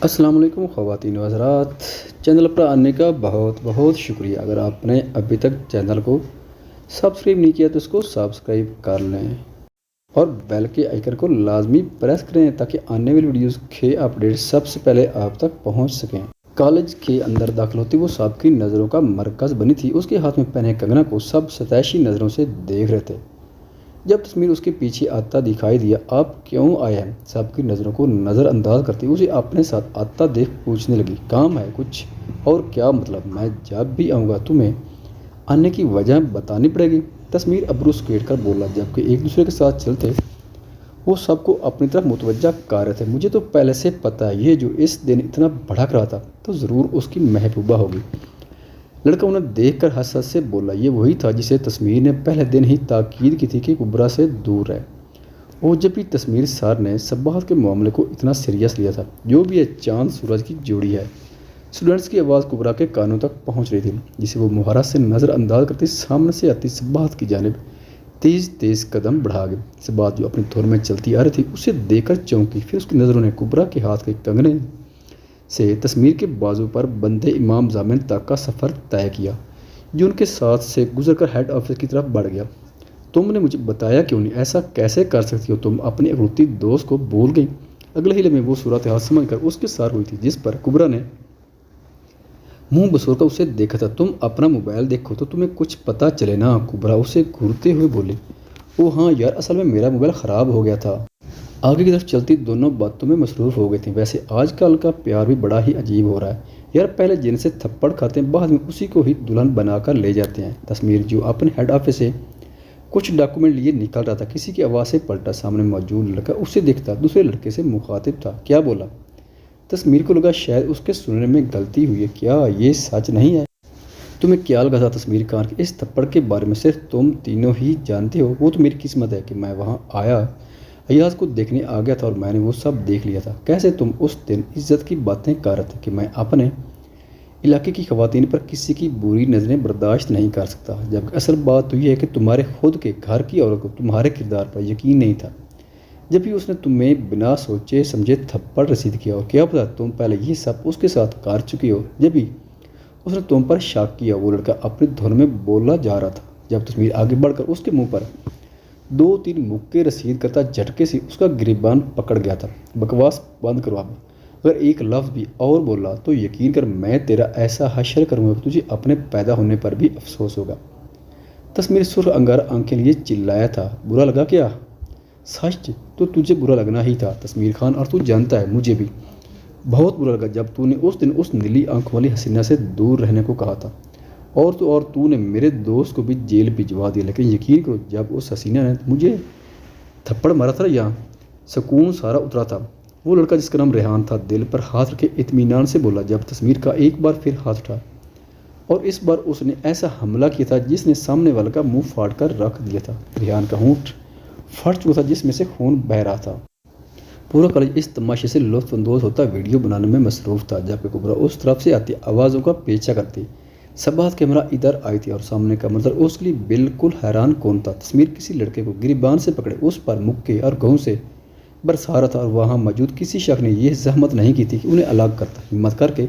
السلام علیکم خواتین و حضرات، چینل پر آنے کا بہت بہت شکریہ۔ اگر آپ نے ابھی تک چینل کو سبسکرائب نہیں کیا تو اس کو سبسکرائب کر لیں اور بیل کے آئیکن کو لازمی پریس کریں تاکہ آنے والی ویڈیوز کے اپڈیٹ سب سے پہلے آپ تک پہنچ سکیں۔ کالج کے اندر داخل ہوتی وہ سب کی نظروں کا مرکز بنی تھی۔ اس کے ہاتھ میں پہنے کنگنا کو سب ستائشی نظروں سے دیکھ رہے تھے۔ جب تسمیر اس کے پیچھے آتا دکھائی دیا، آپ کیوں آئے ہیں؟ سب کی نظروں کو نظر انداز کرتی اسے اپنے ساتھ آتا دیکھ پوچھنے لگی، کام ہے کچھ؟ اور کیا مطلب؟ میں جب بھی آؤں گا تمہیں آنے کی وجہ بتانی پڑے گی۔ تسمیر ابرو سکیٹ کر بولا، جبکہ ایک دوسرے کے ساتھ چلتے وہ سب کو اپنی طرف متوجہ کر رہے تھے۔ مجھے تو پہلے سے پتہ ہے، یہ جو اس دن اتنا بھڑک رہا تھا تو ضرور اس کی محبوبہ ہوگی۔ لڑکا انہیں دیکھ کر ہنس ہنس سے بولا، یہ وہی تھا جسے تسمیر نے پہلے دن ہی تاکید کی تھی کہ کبرا سے دور رہے۔ اور جب بھی تسمیر سر نے صباحت کے معاملے کو اتنا سیریس لیا تھا، جو بھی یہ چاند سورج کی جوڑی ہے۔ اسٹوڈنٹس کی آواز کبرا کے کانوں تک پہنچ رہی تھی، جسے وہ مہارت سے نظر انداز کرتی سامنے سے آتی صباحت کی جانب تیز تیز قدم بڑھا گئی۔ صباحت جو اپنی دھن میں چلتی آ رہی تھی اسے دیکھ کر چونکی، پھر اس کی نظروں نے کبرا کے ہاتھ کے کنگنے سے تسمیر کے بازو پر بندے امام ضامن تک کا سفر طے کیا، جو ان کے ساتھ سے گزر کر ہیڈ آفس کی طرف بڑھ گیا۔ تم نے مجھے بتایا کیوں نہیں؟ ایسا کیسے کر سکتی ہو؟ تم اپنی اکلوتی دوست کو بھول گئی۔ اگلے ہی لمحے وہ صورتحال سمجھ کر اس کے سار ہوئی تھی، جس پر کبرا نے منہ بسور کر اسے دیکھا تھا۔ تم اپنا موبائل دیکھو تو تمہیں کچھ پتہ چلے نا، کبرا اسے گھورتے ہوئے بولی۔ او ہاں یار، اصل میں میرا موبائل خراب ہو گیا تھا۔ آگے کی طرف چلتی دونوں باتوں میں مصروف ہو گئی تھیں۔ ویسے آج کل کا پیار بھی بڑا ہی عجیب ہو رہا ہے یار، پہلے جن سے تھپڑ کھاتے ہیں بعد میں اسی کو ہی دلہن بنا کر لے جاتے ہیں۔ تسمیر جو اپنے ہیڈ آفس سے کچھ ڈاکومنٹ لیے نکل رہا تھا، کسی کی آواز سے پلٹا۔ سامنے موجود لڑکا اسے دیکھتا دوسرے لڑکے سے مخاطب تھا، کیا بولا؟ تسمیر کو لگا شاید اس کے سننے میں غلطی ہوئی ہے، کیا یہ سچ نہیں ہے؟ تمہیں کیا لگا تھا تسمیر خان کہ اس تھپڑ کے بارے میں صرف تم تینوں ہی جانتے ہو؟ وہ تو میری قسمت ہے کہ میں وہاں آیا ایاز کو دیکھنے آ گیا تھا اور میں نے وہ سب دیکھ لیا تھا۔ کیسے تم اس دن عزت کی باتیں کر رہے تھے کہ میں اپنے علاقے کی خواتین پر کسی کی بری نظریں برداشت نہیں کر سکتا، جبکہ اصل بات تو یہ ہے کہ تمہارے خود کے گھر کی عورت کو تمہارے کردار پر یقین نہیں تھا، جب بھی اس نے تمہیں بنا سوچے سمجھے تھپڑ رسید کیا۔ اور کیا پتا تم پہلے یہ سب اس کے ساتھ کر چکے ہو، جب بھی اس نے تم پر شک کیا۔ وہ لڑکا اپنی دھن میں بولا جا رہا تھا جب تسمیر آگے بڑھ کر اس کے منہ پر 2-3 مکے رسید کرتا جھٹکے سے اس کا گریبان پکڑ گیا تھا۔ بکواس بند کرو اب، اگر ایک لفظ بھی اور بولا تو یقین کر میں تیرا ایسا حشر کروں گا کہ تجھے اپنے پیدا ہونے پر بھی افسوس ہوگا۔ تسمیر سرخ انگارہ آنکھیں لیے چلایا تھا، برا لگا کیا؟ سچ تو تجھے برا لگنا ہی تھا تسمیر خان، اور تو جانتا ہے مجھے بھی بہت برا لگا جب تو نے اس دن اس نیلی آنکھ والی حسینہ سے دور رہنے کو کہا تھا، اور تو نے میرے دوست کو بھی جیل بھجوا دیا۔ لیکن یقین کرو جب اس حسینہ نے مجھے تھپڑ مارا تھا، یہاں سکون سارا اترا تھا۔ وہ لڑکا جس کا نام ریحان تھا دل پر ہاتھ رکھے اطمینان سے بولا، جب تسمیر کا ایک بار پھر ہاتھ اٹھا، اور اس بار اس نے ایسا حملہ کیا تھا جس نے سامنے والے کا منہ پھاڑ کر رکھ دیا تھا۔ ریحان کا ہونٹ پھٹ چکا تھا جس میں سے خون بہہ رہا تھا۔ پورا کالج اس تماشے سے لطف اندوز ہوتا ویڈیو بنانے میں مصروف تھا، جبکہ کبرا اس طرف سے آتی آوازوں کا پیچھا کرتی صباحت کیمرہ ادھر آئی تھی، اور سامنے کا منظر اس کے لیے بالکل حیران کن تھا۔ تسمیر کسی لڑکے کو گریبان سے پکڑے اس پر مکے اور گہوں سے برسا رہا تھا، اور وہاں موجود کسی شخص نے یہ زحمت نہیں کی تھی کہ انہیں الگ کرتا۔ ہمت کر کے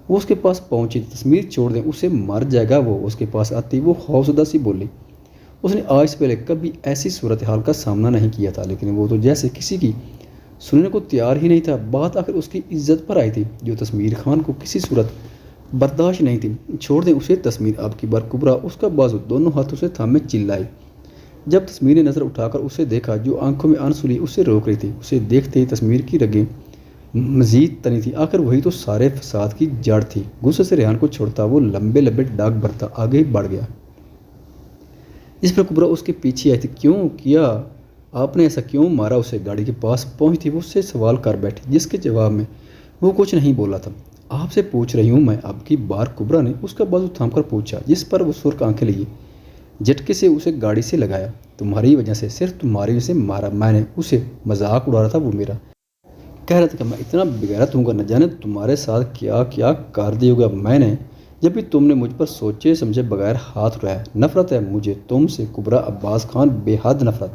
وہ اس کے پاس پہنچی، تسمیر چھوڑ دیں، اسے مر جائے گا وہ۔ اس کے پاس آتی وہ خوفزدہ سی بولی۔ اس نے آج سے پہلے کبھی ایسی صورتحال کا سامنا نہیں کیا تھا، لیکن وہ تو جیسے کسی کی سننے کو تیار ہی نہیں تھا۔ بات آخر اس کی عزت پر آئی تھی، جو تسمیر خان کو کسی صورت برداشت نہیں تھی۔ چھوڑ دیں اسے تسمیر، اب کی بار کبرا اس کا بازو دونوں ہاتھوں سے تھامے چلائی۔ جب تسمیر نے نظر اٹھا کر اسے دیکھا جو آنکھوں میں آنسو لیے اسے روک رہی تھی، اسے دیکھتے ہی تسمیر کی رگیں مزید تنی تھی۔ آخر وہی تو سارے فساد کی جڑ تھی۔ غصے سے ریحان کو چھوڑتا وہ لمبے لمبے ڈاگ بھرتا آگے بڑھ گیا۔ اس پر کبرا اس کے پیچھے آئی تھی، کیوں کیا آپ نے ایسا؟ کیوں مارا اسے؟ گاڑی کے پاس پہنچی تھی وہ اس سے سوال کر بیٹھی، جس کے جواب میں وہ کچھ نہیں بولا تھا۔ آپ سے پوچھ رہی ہوں میں، اب کی بار کبرا نے اس کا بازو تھام کر پوچھا، جس پر وہ سرخ آنکھیں لیے جھٹکے سے اسے گاڑی سے لگایا۔ تمہاری وجہ سے، صرف تمہاری وجہ سے مارا میں نے اسے، مذاق اڑا رہا تھا وہ میرا، کہہ رہا تھا کہ میں اتنا بغیرت ہوں گا، نہ جانے تمہارے ساتھ کیا کیا کر دے گا میں نے، جب بھی تم نے مجھ پر سوچے سمجھے بغیر ہاتھ اٹھایا۔ نفرت ہے مجھے تم سے کبرا عباس خان، بے حد نفرت۔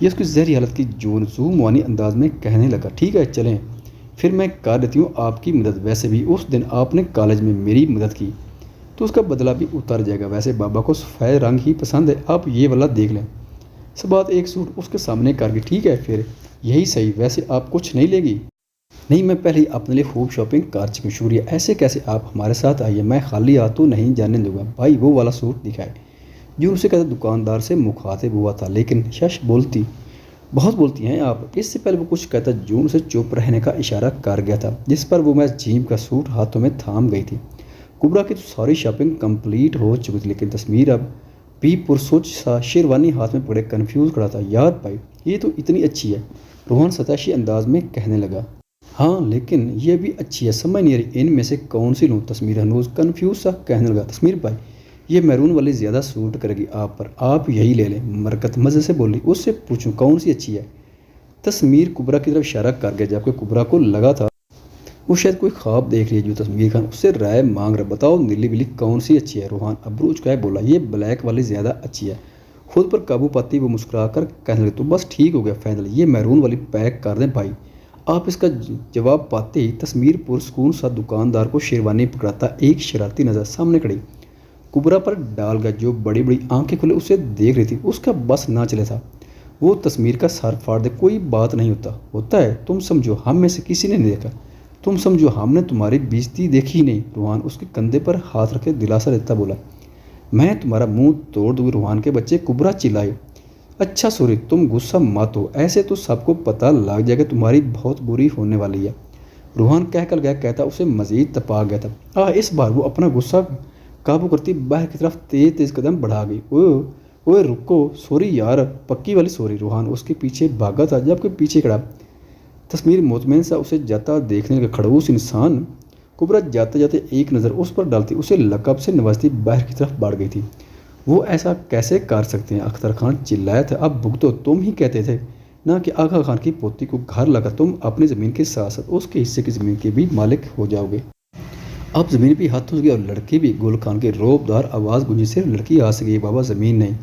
یہ اس کی زہری حالت کی زوموانی انداز میں کہنے لگا، ٹھیک ہے چلیں، پھر میں کر دیتی ہوں آپ کی مدد، ویسے بھی اس دن آپ نے کالج میں میری مدد کی تو اس کا بدلہ بھی اتر جائے گا، ویسے بابا کو سفید رنگ ہی پسند ہے، آپ یہ والا دیکھ لیں۔ سبات ایک سوٹ اس کے سامنے کر گئی، ٹھیک ہے پھر یہی صحیح، ویسے آپ کچھ نہیں لے گی؟ نہیں، میں پہلے ہی اپنے لیے خوب شاپنگ کر چکی ہوں، شکریہ، ایسے کیسے آپ ہمارے ساتھ آئیے، میں خالی ہاتھ تو نہیں جانے دوں گا۔ بھائی وہ والا سوٹ دکھائے جو اسے کہتا دکاندار سے مخاطب ہوا تھا، لیکن شش بہت بولتی ہیں آپ۔ اس سے پہلے وہ کچھ کہتا جون اسے چپ رہنے کا اشارہ کر گیا تھا، جس پر وہ محض جیم کا سوٹ ہاتھوں میں تھام گئی تھی۔ کبرا کی تو ساری شاپنگ کمپلیٹ ہو چکی تھی، لیکن تسمیر اب بھی پرسوچ سا شیروانی ہاتھ میں پکڑے کنفیوز کھڑا تھا۔ یار بھائی یہ تو اتنی اچھی ہے، روہن ستائشی انداز میں کہنے لگا۔ ہاں لیکن یہ بھی اچھی ہے، سمجھ نہیں رہی ان میں سے کون سی لوں؟ تسمیر ہنوز کنفیوز سا کہنے لگا۔ تسمیر بھائی یہ میرون والی زیادہ سوٹ کرے گی آپ پر، آپ یہی لے لیں۔ مرکت مزے سے بولی، اس سے پوچھوں کون سی اچھی ہے؟ تسمیر کبرا کی طرف اشارہ کر گیا، جبکہ کبرا کو لگا تھا وہ شاید کوئی خواب دیکھ رہی ہے جو تسمیر خان اس سے رائے مانگ رہا۔ بتاؤ نیلی بلی کون سی اچھی ہے؟ روحان ابرو اچکائے بولا، یہ بلیک والی زیادہ اچھی ہے۔ خود پر قابو پاتی وہ مسکرا کر کہنے لگے، تو بس ٹھیک ہو گیا فائنل، یہ میرون والی پیک کر دیں بھائی۔ آپ اس کا جواب پاتے ہی تسمیر پرسکون سا دکاندار کو شیروانی پکڑاتا ایک شرارتی نظر سامنے کھڑی کبرا پر ڈال گیا، جو بڑی بڑی آنکھیں کھلے اسے دیکھ رہی تھی۔ اس کا بس نہ چلے تھا وہ تسمیر کا سر پھاڑ دے۔ کوئی بات نہیں ہوتا ہے، تم سمجھو ہم میں سے کسی نے نہیں دیکھا، تم سمجھو ہم نے تمہاری بیزتی دیکھی ہی نہیں۔ روحان اس کے کندھے پر ہاتھ رکھے دلاسا دیتا بولا، میں تمہارا منہ توڑ دوں گی روحان کے بچے، کبرا چلائی۔ اچھا سوری تم غصہ مت ہو، ایسے تو سب کو پتہ لگ جائے گا تمہاری بہت بری ہونے والی ہے۔ روحان کہہ کر گیا کہتا اسے مزید تپا گیا تھا۔ اس بار وہ اپنا غصہ قابو کرتی باہر کی طرف تیز قدم بڑھا گئی۔ اوے رکو، سوری یار، پکی والی سوری۔ روحان اس کے پیچھے بھاگا تھا، جبکہ پیچھے کھڑا تسمیر مطمئن سا اسے جاتا دیکھنے لگا۔ کھڑوس انسان، کبرا جاتے جاتے ایک نظر اس پر ڈالتی اسے لقب سے نوازتی باہر کی طرف بڑھ گئی تھی۔ وہ ایسا کیسے کر سکتے ہیں؟ اختر خان چلایا تھا، اب بھگتو، تم ہی کہتے تھے نہ کہ آغا خان کی پوتی کو گھر لا کر تم اپنی زمین کے ساتھ ساتھ اس کے حصے کی زمین کے بھی مالک ہو جاؤ گے۔ اب زمین بھی ہاتھ ہو گئی اور لڑکی بھی۔ گل خان کی روب دار آواز گونجی، صرف لڑکی آ سکے بابا، زمین نہیں۔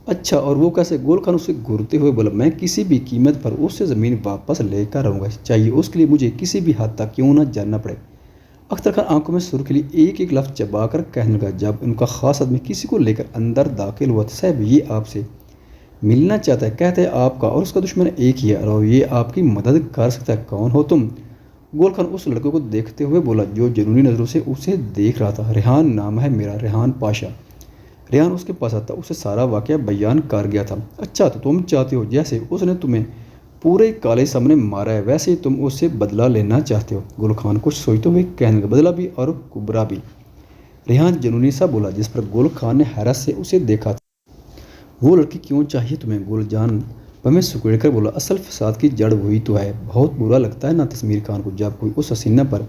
اچھا اور وہ کیسے؟ گل خان اسے گھورتے ہوئے بولا، میں کسی بھی قیمت پر اس سے زمین واپس لے کر آؤں گا، چاہیے اس کے لیے مجھے کسی بھی حد تک کیوں نہ جاننا پڑے۔ اختر خان آنکھوں میں سرخی ایک ایک لفظ چبا کر کہنے لگا، جب ان کا خاص آدمی کسی کو لے کر اندر داخل ہوا، صاحب یہ آپ سے ملنا چاہتا ہے، کہتا ہے آپ کا اور اس کا دشمن ایک ہی ہے اور یہ آپ کی مدد کر سکتا ہے، کون ہو تم؟ گول خان اس لڑکے کو دیکھتے ہوئے بولا جو جنونی نظروں سے اسے دیکھ رہا تھا، ریحان نام ہے میرا، ریحان پاشا۔ ریحان اس کے پاس آتا اسے سارا واقعہ بیان کر گیا تھا۔ اچھا تو تم چاہتے ہو جیسے اس نے تمہیں پورے کالج سامنے مارا ہے ویسے تم اس سے بدلہ لینا چاہتے ہو؟ گل خان کچھ سوچتے ہوئے کہنے لگا، بدلہ بھی اور کبرا بھی؟ ریحان جنونی سا بولا، جس پر گل خان نے حیرت سے اسے دیکھا تھا۔ وہ لڑکی کیوں چاہیے تمہیں؟ گل جان بمیں سکڑ کر بولا، اصل فساد کی جڑ وہی تو ہے۔ بہت برا لگتا ہے نا تسمیر خان کو جب کوئی اس حسینہ پر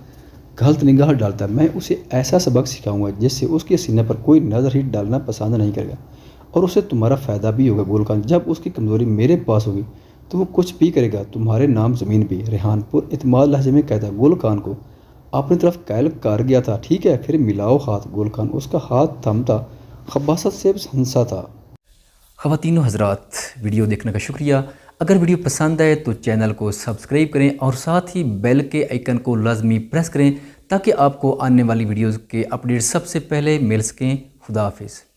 غلط نگاہ ڈالتا ہے۔ میں اسے ایسا سبق سکھاؤں گا جس سے اس کے حسینہ پر کوئی نظر ہی ڈالنا پسند نہیں کرے گا اور اسے تمہارا فائدہ بھی ہوگا۔ گل خان جب اس کی کمزوری میرے پاس ہوگی تو وہ کچھ بھی کرے گا، تمہارے نام زمین بھی۔ ریحان پر اعتماد لہجے میں کہتا گل خان کو اپنی طرف قائل کر گیا تھا، ٹھیک ہے پھر ملاؤ ہاتھ۔ گل خان اس کا ہاتھ تھامتا خباثت سے ہنسا تھا۔ خواتین و حضرات، ویڈیو دیکھنے کا شکریہ۔ اگر ویڈیو پسند آئے تو چینل کو سبسکرائب کریں اور ساتھ ہی بیل کے آئیکن کو لازمی پریس کریں تاکہ آپ کو آنے والی ویڈیوز کے اپڈیٹ سب سے پہلے مل سکیں۔ خدا حافظ۔